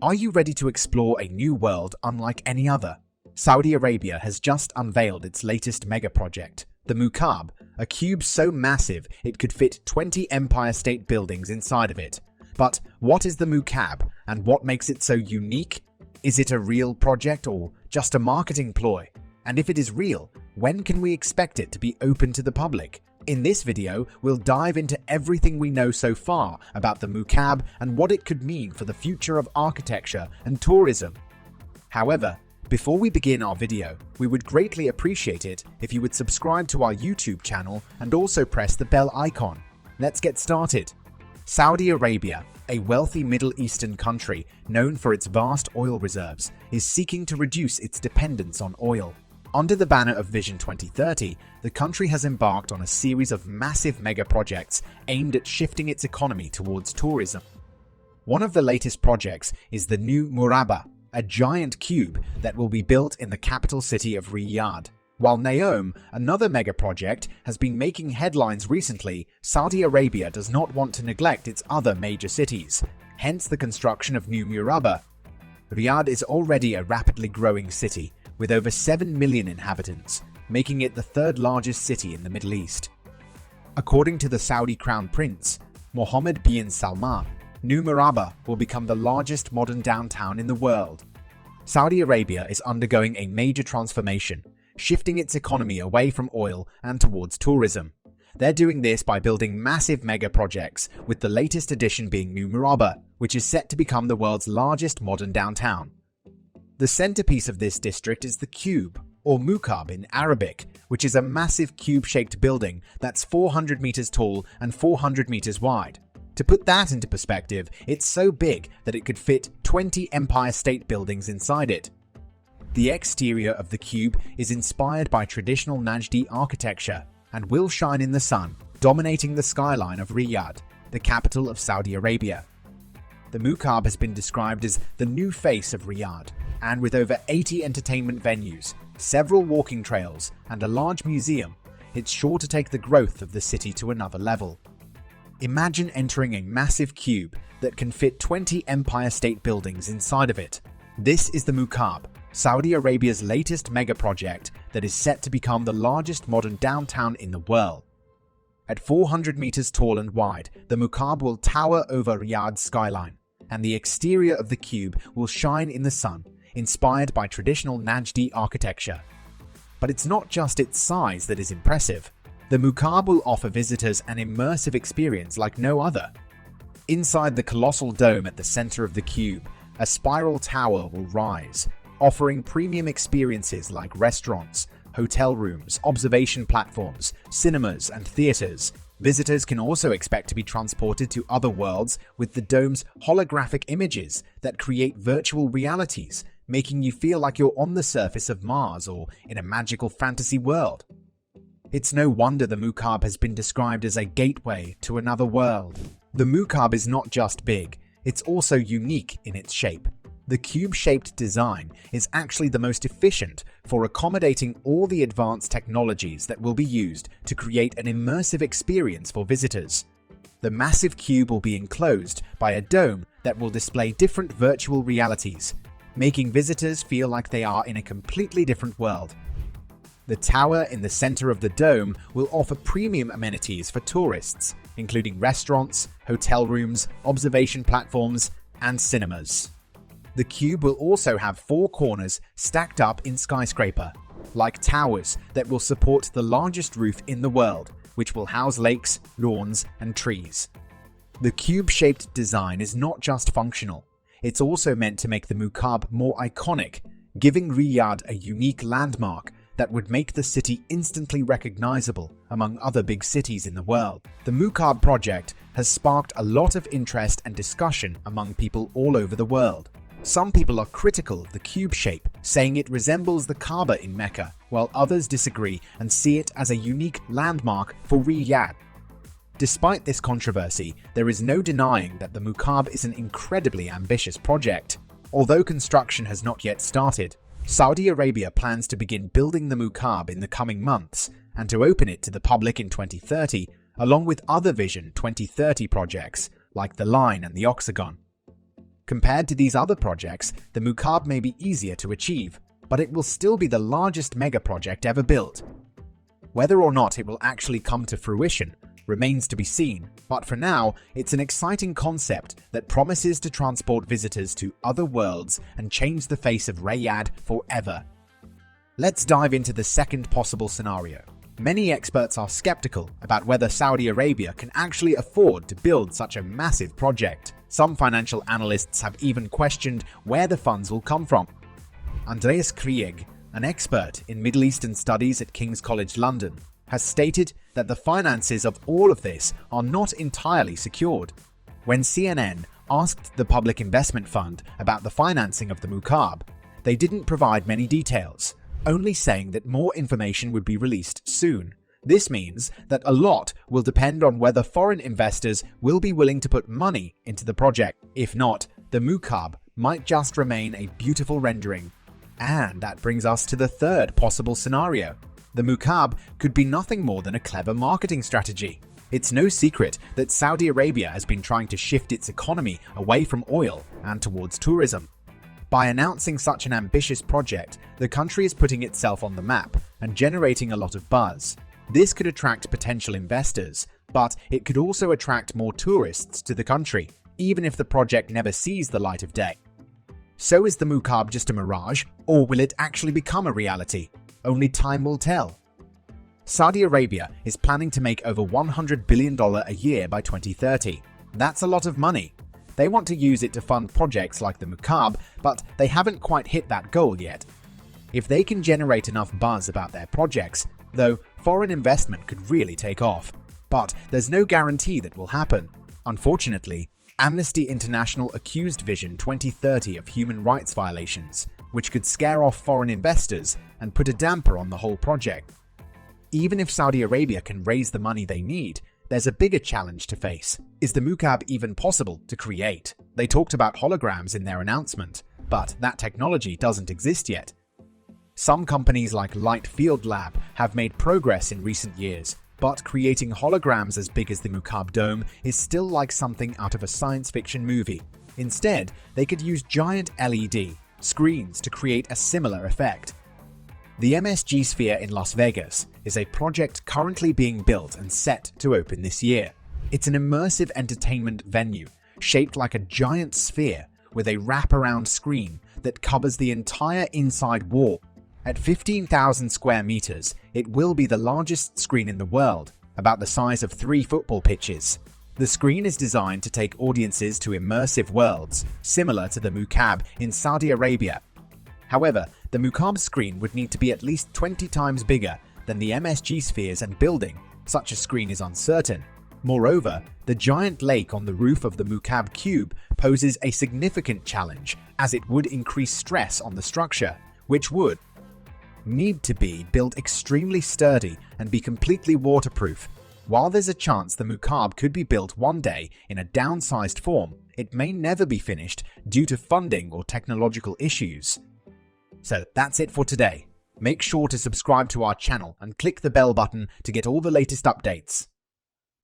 Are you ready to explore a new world unlike any other? Saudi Arabia has just unveiled its latest megaproject, the Mukaab, a cube so massive it could fit 20 Empire State Buildings inside of it. But what is the Mukaab, and what makes it so unique? Is it a real project or just a marketing ploy? And if it is real, when can we expect it to be open to the public? In this video, we'll dive into everything we know so far about the Mukaab and what it could mean for the future of architecture and tourism. However, before we begin our video, we would greatly appreciate it if you would subscribe to our YouTube channel and also press the bell icon. Let's get started. Saudi Arabia, a wealthy Middle Eastern country known for its vast oil reserves, is seeking to reduce its dependence on oil. Under the banner of Vision 2030, the country has embarked on a series of massive mega-projects aimed at shifting its economy towards tourism. One of the latest projects is the new Muraba, a giant cube that will be built in the capital city of Riyadh. While Neom, another mega-project, has been making headlines recently, Saudi Arabia does not want to neglect its other major cities, hence the construction of new Muraba. Riyadh is already a rapidly growing city, with over 7 million inhabitants, making it the third largest city in the Middle East. According to the Saudi Crown Prince, Mohammed bin Salman, New Muraba will become the largest modern downtown in the world. Saudi Arabia is undergoing a major transformation, shifting its economy away from oil and towards tourism. They're doing this by building massive mega projects, with the latest addition being New Muraba, which is set to become the world's largest modern downtown. The centerpiece of this district is the Cube, or Mukaab in Arabic, which is a massive cube-shaped building that's 400 meters tall and 400 meters wide. To put that into perspective, it's so big that it could fit 20 Empire State Buildings inside it. The exterior of the cube is inspired by traditional Najdi architecture and will shine in the sun, dominating the skyline of Riyadh, the capital of Saudi Arabia. The Mukaab has been described as the new face of Riyadh, and with over 80 entertainment venues, several walking trails, and a large museum, it's sure to take the growth of the city to another level. Imagine entering a massive cube that can fit 20 Empire State Buildings inside of it. This is the Mukaab, Saudi Arabia's latest mega project that is set to become the largest modern downtown in the world. At 400 meters tall and wide, the Mukaab will tower over Riyadh's skyline, and the exterior of the cube will shine in the sun, inspired by traditional Najdi architecture. But it's not just its size that is impressive. The Mukaab will offer visitors an immersive experience like no other. Inside the colossal dome at the center of the cube, a spiral tower will rise, offering premium experiences like restaurants, hotel rooms, observation platforms, cinemas, and theaters. Visitors can also expect to be transported to other worlds with the dome's holographic images that create virtual realities, making you feel like you're on the surface of Mars or in a magical fantasy world. It's no wonder the Mukaab has been described as a gateway to another world. The Mukaab is not just big, it's also unique in its shape. The cube-shaped design is actually the most efficient for accommodating all the advanced technologies that will be used to create an immersive experience for visitors. The massive cube will be enclosed by a dome that will display different virtual realities, making visitors feel like they are in a completely different world. The tower in the center of the dome will offer premium amenities for tourists, including restaurants, hotel rooms, observation platforms, and cinemas. The cube will also have 4 corners stacked up in skyscraper, like towers that will support the largest roof in the world, which will house lakes, lawns, and trees. The cube-shaped design is not just functional, it's also meant to make the Mukaab more iconic, giving Riyadh a unique landmark that would make the city instantly recognizable among other big cities in the world. The Mukaab project has sparked a lot of interest and discussion among people all over the world. Some people are critical of the cube shape, saying it resembles the Kaaba in Mecca, while others disagree and see it as a unique landmark for Riyadh. Despite this controversy, there is no denying that the Mukaab is an incredibly ambitious project. Although construction has not yet started, Saudi Arabia plans to begin building the Mukaab in the coming months and to open it to the public in 2030, along with other Vision 2030 projects like the Line and the Octagon. Compared to these other projects, the Mukaab may be easier to achieve, but it will still be the largest megaproject ever built. Whether or not it will actually come to fruition remains to be seen, but for now, it's an exciting concept that promises to transport visitors to other worlds and change the face of Riyadh forever. Let's dive into the second possible scenario. Many experts are skeptical about whether Saudi Arabia can actually afford to build such a massive project. Some financial analysts have even questioned where the funds will come from. Andreas Krieg, an expert in Middle Eastern studies at King's College London, has stated that the finances of all of this are not entirely secured. When CNN asked the Public Investment Fund about the financing of the Mukaab, they didn't provide many details, only saying that more information would be released soon. This means that a lot will depend on whether foreign investors will be willing to put money into the project. If not, the Mukaab might just remain a beautiful rendering. And that brings us to the third possible scenario. The Mukaab could be nothing more than a clever marketing strategy. It's no secret that Saudi Arabia has been trying to shift its economy away from oil and towards tourism. By announcing such an ambitious project, the country is putting itself on the map and generating a lot of buzz. This could attract potential investors, but it could also attract more tourists to the country, even if the project never sees the light of day. So is the Mukaab just a mirage, or will it actually become a reality? Only time will tell. Saudi Arabia is planning to make over $100 billion a year by 2030. That's a lot of money. They want to use it to fund projects like the Mukaab, but they haven't quite hit that goal yet. If they can generate enough buzz about their projects, though, foreign investment could really take off. But there's no guarantee that will happen. Unfortunately, Amnesty International accused Vision 2030 of human rights violations, which could scare off foreign investors and put a damper on the whole project. Even if Saudi Arabia can raise the money they need, there's a bigger challenge to face. Is the Mukaab even possible to create? They talked about holograms in their announcement, but that technology doesn't exist yet. Some companies like Light Field Lab have made progress in recent years, but creating holograms as big as the Mukaab dome is still like something out of a science fiction movie. Instead, they could use giant LED screens to create a similar effect. The MSG Sphere in Las Vegas is a project currently being built and set to open this year. It's an immersive entertainment venue shaped like a giant sphere with a wraparound screen that covers the entire inside wall. At 15,000 square meters, it will be the largest screen in the world, about the size of 3 football pitches. The screen is designed to take audiences to immersive worlds, similar to the Mukaab in Saudi Arabia. However, the Mukaab screen would need to be at least 20 times bigger than the MSG spheres, and building such a screen is uncertain. Moreover, the giant lake on the roof of the Mukaab cube poses a significant challenge, as it would increase stress on the structure, which would need to be built extremely sturdy and be completely waterproof. While there's a chance the Mukaab could be built one day in a downsized form, it may never be finished due to funding or technological issues. So that's it for today. Make sure to subscribe to our channel and click the bell button to get all the latest updates.